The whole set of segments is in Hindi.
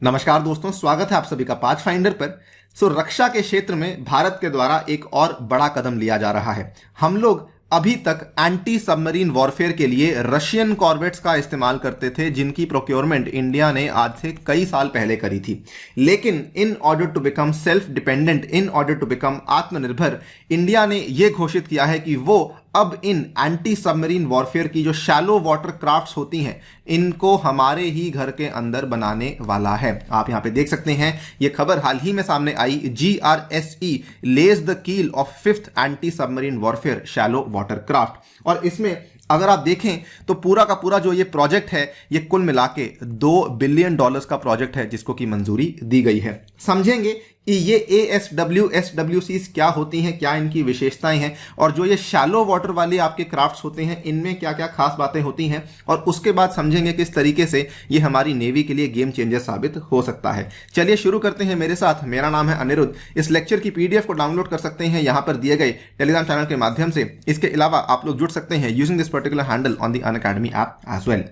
नमस्कार दोस्तों, स्वागत है आप सभी का पाथ फाइंडर पर। रक्षा के क्षेत्र में भारत के द्वारा एक और बड़ा कदम लिया जा रहा है। हम लोग अभी तक एंटी सबमरीन वॉरफेयर के लिए रशियन कॉर्वेट्स का इस्तेमाल करते थे, जिनकी प्रोक्योरमेंट इंडिया ने आज से कई साल पहले करी थी। लेकिन in order to become self dependent, in order to become आत्मनिर्भर, इंडिया ने यह घोषित किया है कि वो अब इन एंटी सबमरीन वॉरफेयर की जो शैलो वाटर क्राफ्ट्स होती हैं, इनको हमारे ही घर के अंदर बनाने वाला है। आप यहां पे देख सकते हैं, ये खबर हाल ही में सामने आई। GRSE लेज द कील of 5th anti submarine warfare shallow water craft. और इसमें अगर आप देखें तो पूरा का पूरा जो ये प्रोजेक्ट है, ये कुल मिला के $2 बिलियन का प्रोजेक्ट है, जिसको की मंजूरी दी गई है। समझेंगे कि ये ASWCs क्या होती हैं, क्या इनकी विशेषताएं हैं, और जो ये शैलो वाटर वाले आपके क्राफ्ट्स होते हैं, इनमें क्या क्या खास बातें होती हैं, और उसके बाद समझेंगे किस तरीके से ये हमारी नेवी के लिए गेम चेंजर साबित हो सकता है। चलिए शुरू करते हैं मेरे साथ। मेरा नाम है अनिरुद्ध। इस लेक्चर की PDF को डाउनलोड कर सकते हैं यहां पर दिए गए टेलीग्राम चैनल के माध्यम से। इसके अलावा आप लोग जुड़ सकते हैं using this particular handle on the Unacademy app as well.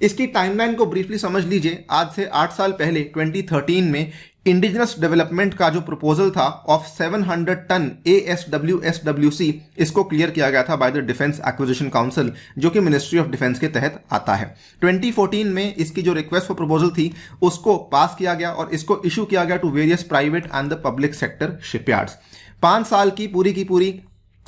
इसकी टाइमलाइन को ब्रीफली समझ लीजिए। आज से 8 साल पहले 2013 में इंडिजिनस डेवलपमेंट का जो प्रपोजल था ऑफ 700 टन ASWSWC, इसको क्लियर किया गया था by the defence acquisition council, जो कि मिनिस्ट्री ऑफ डिफेंस के तहत आता है। 2014 में इसकी जो रिक्वेस्ट फॉर प्रपोजल थी, उसको पास किया गया और इसको इशू किया गया to various private and the public sector shipyards. 5 साल की पूरी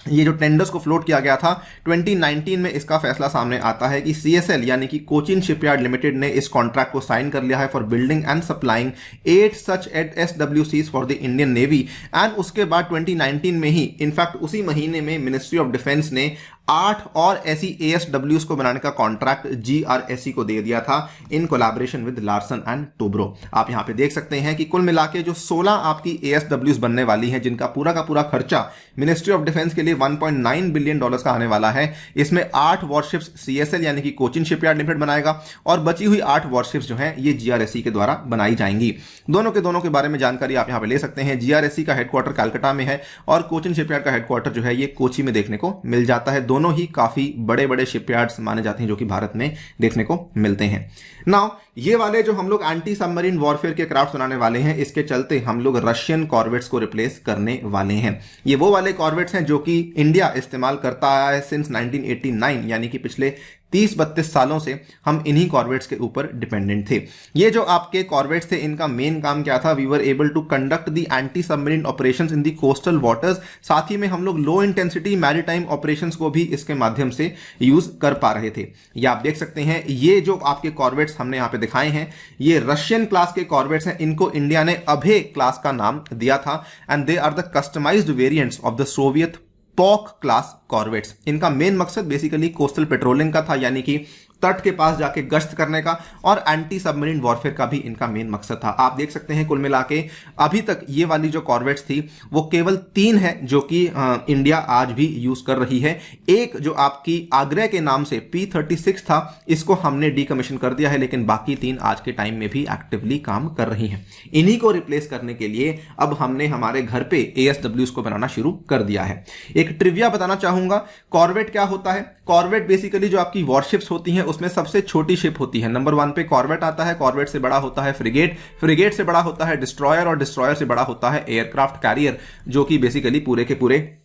ये जो टेंडर्स को फ्लोट किया गया था, 2019 में इसका फैसला सामने आता है कि CSL यानी कि कोचिन शिपयार्ड लिमिटेड ने इस कॉन्ट्रैक्ट को साइन कर लिया है for building and supplying 8 such SWCs for the Indian navy. And उसके बाद 2019 में ही, इनफैक्ट उसी महीने में, मिनिस्ट्री ऑफ डिफेंस ने 8 और ऐसी ASWs को बनाने का कॉन्ट्रैक्ट GRSE को दे दिया था in collaboration with Larsen and Toubro. आप यहां पे देख सकते हैं कि कुल मिला के जो 16 आपकी ASWs बनने वाली हैं, जिनका पूरा का पूरा खर्चा मिनिस्ट्री ऑफ डिफेंस के लिए $1.9 बिलियन का आने वाला है। इसमें 8 वॉरशिप्स CSL यानी कि कोचिन शिपयार्ड लिमिटेड बनाएगा, और बची हुई 8 वॉरशिप्स जो हैं ये GRSE के द्वारा बनाई जाएंगी। दोनों के बारे में जानकारी आप यहां पे ले सकते हैं। GRSE का हेडक्वार्टर कलकत्ता में है और कोचिन शिपयार्ड का हेडक्वार्टर जो है ये कोची में देखने को मिल जाता है। दोनों ही काफी बड़े बड़े शिपयार्ड्स माने जाते हैं जो कि भारत में देखने को मिलते हैं। नाउ ये वाले जो हम लोग एंटी सबमरीन वॉरफेयर के क्राफ्ट बनाने वाले हैं, इसके चलते हम लोग रशियन कॉर्वेट्स को रिप्लेस करने वाले हैं। ये वो वाले कॉर्वेट्स हैं जो कि इंडिया इस्तेमाल करता आया है सिंस 1989, यानी कि पिछले 30-32 सालों से हम इन्हीं कॉर्वेट्स के ऊपर डिपेंडेंट थे। ये जो आपके कॉर्वेट्स थे, इनका मेन काम क्या था? We were able to conduct the anti submarine operations in the coastal waters. साथ ही में हम लोग लो इंटेंसिटी मैरीटाइम ऑपरेशंस को भी इसके माध्यम से यूज कर पा रहे थे। ये आप देख सकते हैं, ये जो आपके कॉर्वेट्स हमने यहां पे दिखाए हैं, ये रशियन क्लास के कॉर्वेट्स हैं। इनको इंडिया ने अभे क्लास का नाम दिया था, and they are the customised variants of the Soviet Pauk class corvettes. इनका मेन मकसद बेसिकली कोस्टल पेट्रोलिंग का था, यानी कि तट के पास जाके गश्त करने का, और एंटी सबमरीन वॉरफेयर का भी इनका मेन मकसद था। आप देख सकते हैं कुल मिला के अभी तक ये वाली जो कॉर्वेट्स थी वो केवल 3 है जो कि इंडिया आज भी यूज कर रही है। एक जो आपकी आगरा के नाम से P-36 था, इसको हमने डीकमीशन कर दिया है, लेकिन बाकी 3 आज के टाइम में भी एक्टिवली काम कर रही हैं। इन्हीं को रिप्लेस करने के लिए अब हमने हमारे घर पे ASWs को बनाना शुरू कर दिया है। एक ट्रिविया बताना चाहूंगा, कॉर्वेट क्या होता है? कॉर्वेट बेसिकली जो आपकी वॉरशिप्स होती हैं, उसमें सबसे छोटी शिप होती है। नंबर 1 पे कॉर्वेट आता है, कॉर्वेट से बड़ा होता है फ्रिगेट, फ्रिगेट से बड़ा होता है डिस्ट्रॉयर, और डिस्ट्रॉयर से बड़ा होता है एयरक्राफ्ट कैरियर, जो कि बेसिकली पूरे के पूरे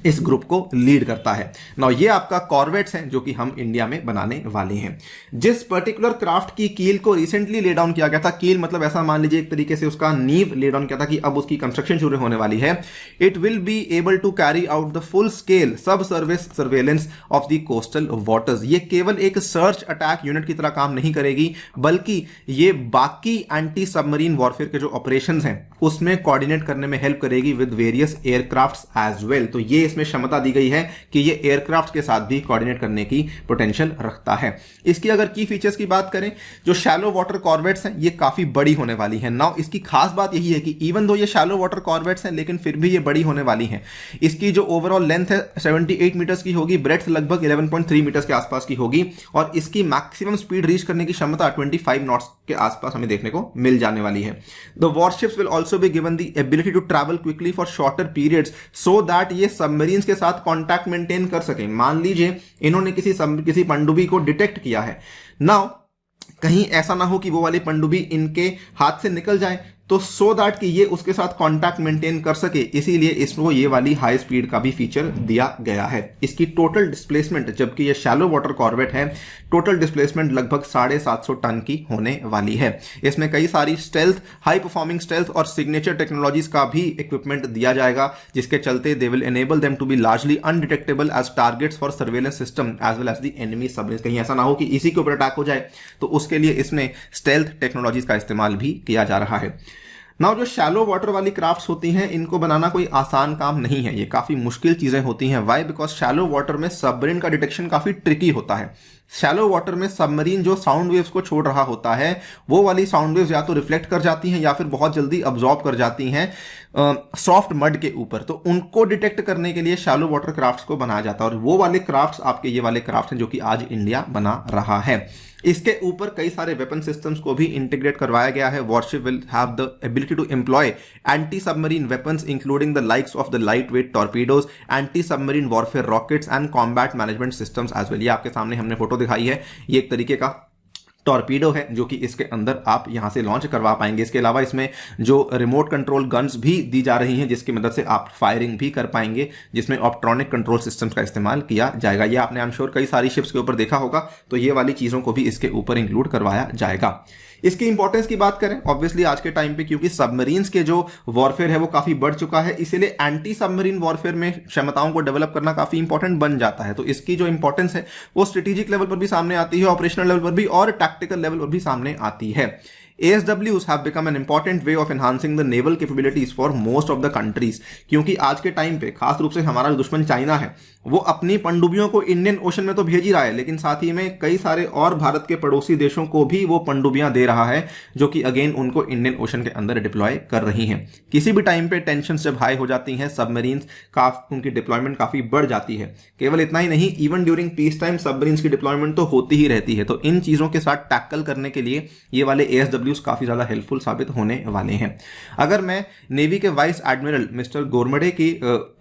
इस ग्रुप को लीड करता है। नाउ ये आपका कॉर्वेट्स हैं जो कि हम इंडिया में बनाने वाले हैं। जिस पर्टिकुलर क्राफ्ट की कील को रिसेंटली ले डाउन किया गया था, कील मतलब ऐसा मान लीजिए एक तरीके से उसका नींव ले डाउन किया था कि अब उसकी कंस्ट्रक्शन शुरू होने वाली है। It will be able to carry out the full scale subsurface surveillance of the coastal waters. ये केवल एक सर्च अटैक यूनिट की तरह काम नहीं करेगी, बल्कि ये बाकी एंटी सबमरीन वॉरफेयर के जो ऑपरेशंस हैं उसमें कोऑर्डिनेट करने में हेल्प करेगी with various aircrafts as well. तो ये इसमें क्षमता दी गई है कि ये एयरक्राफ्ट के साथ भी कोऑर्डिनेट करने की पोटेंशियल रखता है। इसकी अगर की फीचर्स की बात करें, जो शैलो वाटर कॉर्वेट्स हैं ये काफी बड़ी होने वाली है। नाउ इसकी खास बात यही है कि इवन दो ये शैलो वाटर कॉर्वेट्स हैं, लेकिन फिर भी ये बड़ी होने वाली हैं। इसकी जो ओवरऑल लेंथ है 78 मीटर्स की होगी, ब्रेड्थ लगभग 11.3 मीटर्स के आसपास की होगी, और इसकी मैक्सिमम स्पीड रीच करने की क्षमता 25 नॉट्स के आसपास हमें देखने को मिल जाने वाली है। The warships will also be given the ability to travel quickly for shorter periods so that ये सबमरीन्स के साथ कांटेक्ट मेंटेन कर सकें। मान लीजिए इन्होंने किसी पनडुब्बी को डिटेक्ट किया है, नाउ कहीं ऐसा ना हो कि वो वाली पनडुब्बी इनके हाथ से निकल जाए, तो सो दैट कि ये उसके साथ कांटेक्ट मेंटेन कर सके, इसीलिए इसको ये वाली हाई स्पीड का भी फीचर दिया गया है। इसकी टोटल डिस्प्लेसमेंट, जबकि ये शैलो वाटर कॉर्वेट है, टोटल डिस्प्लेसमेंट लगभग 750 टन की होने वाली है। इसमें कई सारी स्टेल्थ, हाई परफॉर्मिंग स्टेल्थ और सिग्नेचर टेक्नोलॉजीज का भी इक्विपमेंट दिया जाएगा, जिसके चलते they will enable them to be largely undetectable as targets for surveillance system as well as the enemy submarine. कहीं ऐसा ना हो कि इसी के ऊपर अटैक हो जाए, तो उसके लिए इसमें स्टेल्थ टेक्नोलॉजीज का इस्तेमाल भी किया जा रहा है। नाउ जो शैलो वाटर वाली क्राफ्ट्स होती हैं, इनको बनाना कोई आसान काम नहीं है, ये काफी मुश्किल चीजें होती हैं। वाई? बिकॉज शैलो वाटर में सबमरीन का डिटेक्शन काफी ट्रिकी होता है। शैलो वाटर में सबमरीन जो साउंड वेव्स को छोड़ रहा होता है, वो वाली साउंड वेव्स या तो रिफ्लेक्ट कर जाती हैं या फिर बहुत जल्दी अब्जॉर्ब कर जाती हैं सॉफ्ट मड के ऊपर। तो उनको डिटेक्ट करने के लिए शैलो वाटर क्राफ्ट्स को बनाया जाता है, और वो वाले क्राफ्ट्स आपके ये वाले क्राफ्ट्स हैं जो कि आज इंडिया बना रहा है। इसके ऊपर कई सारे वेपन सिस्टम्स को भी इंटीग्रेट करवाया गया है। Warship will have the ability to employ anti submarine weapons including the likes of the light weight torpedoes, anti submarine warfare rockets and combat management systems as well. ये आपके सामने हमने फोटो दिखाई है, ये एक तरीके का टॉर्पीडो है जो कि इसके अंदर आप यहां से लॉन्च करवा पाएंगे। इसके अलावा इसमें जो रिमोट कंट्रोल गन्स भी दी जा रही हैं, जिसकी मदद से आप फायरिंग भी कर पाएंगे, जिसमें ऑप्ट्रॉनिक कंट्रोल सिस्टम्स का इस्तेमाल किया जाएगा। ये आपने आई एम श्योर कई सारी शिप्स के ऊपर देखा होगा, तो ये वाली चीजों को भी इसके ऊपर इंक्लूड करवाया जाएगा। इसकी इंपॉर्टेंस की बात करें, ऑब्वियसली आज के टाइम पे क्योंकि सबमरीन्स के जो वॉरफेयर है वो काफी बढ़ चुका है, इसीलिए एंटी सबमरीन वॉरफेयर में क्षमताओं को डेवलप करना काफी इंपॉर्टेंट बन जाता है। तो इसकी जो इंपॉर्टेंस है वो स्ट्रेटेजिक लेवल पर भी सामने आती है, ऑपरेशनल लेवल पर भी और टैक्टिकल लेवल पर भी सामने आती है। ASWs have become an important way of enhancing the naval capabilities for most of the countries, क्योंकि आज के टाइम पे खास रूप से हमारा दुश्मन चाइना है, वो अपनी पनडुब्बियों को इंडियन ओशन में तो भेज ही रहा है, लेकिन साथ ही में कई सारे और भारत के पड़ोसी देशों को भी वो पनडुब्बियां दे रहा है, जो कि अगेन उनको इंडियन ओशन के अंदर डिप्लॉय कर रही हैं। किसी भी टाइम पे टेंशन जब हाई हो जाती हैं, सबमरीन्स का उनकी डिप्लॉयमेंट काफी बढ़ जाती है। केवल इतना ही नहीं, even during peace time submarines की डिप्लॉयमेंट तो होती ही रहती है। तो इन चीजों के साथ टैकल करने के लिए ये वाले ASWs काफी ज्यादा हेल्पफुल साबित होने वाले हैं। अगर मैं नेवी के वाइस एडमिरल मिस्टर गोरमडे की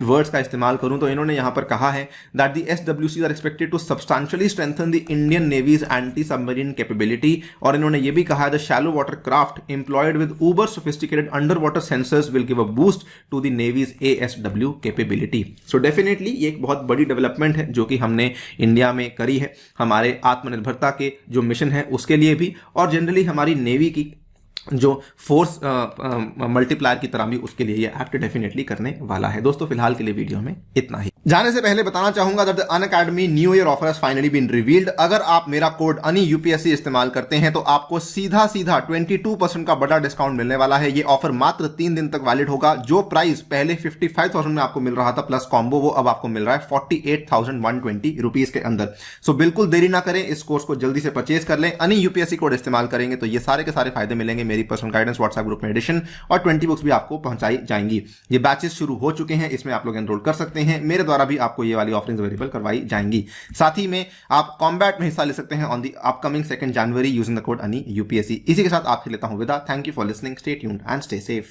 वर्ड्स का इस्तेमाल करूं, तो इन्होंने यहां पर कहा है that the SWCs are expected to substantially strengthen the Indian Navy's anti-submarine capability, और इन्होंने ये भी कहा है the shallow water craft employed with uber sophisticated underwater sensors will give a boost to the Navy's ASW capability. So definitely ये एक बहुत बड़ी डेवलपमेंट है जो कि हमने इंडिया में करी है, हमारे आत्मनिर्भरता के जो मिशन है उसके लिए भी, और जनरली हमारी नेवी की जो फोर्स मल्टीप्लायर की तरह भी उसके लिए ये एक्ट डेफिनेटली करने वाला है। दोस्तों फिलहाल के लिए वीडियो में इतना ही। जाने से पहले बताना चाहूंगा that the Unacademy new year offer has finally been revealed. अगर आप मेरा कोड अनि यूपीएससी इस्तेमाल करते हैं तो आपको सीधा 22% का बड़ा डिस्काउंट मिलने वाला है। ये ऑफर मात्र 3 दिन तक वैलिड होगा। जो प्राइस पहले 55,000 में आपको मिल रहा था प्लस कॉम्बो, वो अब आपको मिल रहा है 48,120 रुपीज के अंदर। सो बिल्कुल देरी ना करें, इस कोर्स को जल्दी से परचेज कर लें। अनि यूपीएससी कोड इस्तेमाल करेंगे तो ये सारे के सारे फायदे मिलेंगे। मेरी पर्सनल गाइडेंस व्हाट्सएप ग्रुप में एडिशन और 20 बुक्स भी आपको पहुंचाई जाएंगी। ये बैचेस शुरू हो चुके हैं, इसमें आप लोग एनरोल कर सकते हैं। मेरे द्वारा भी आपको ये वाली ऑफरिंग्स अवेलेबल करवाई जाएंगी। साथ ही में आप कॉम्बैट में हिस्सा ले सकते हैं on the upcoming 2 January using the code अनि यूपीएससी। इसी के साथ आपसे लेता हूं विदा। Thank you for listening, stay tuned and stay safe.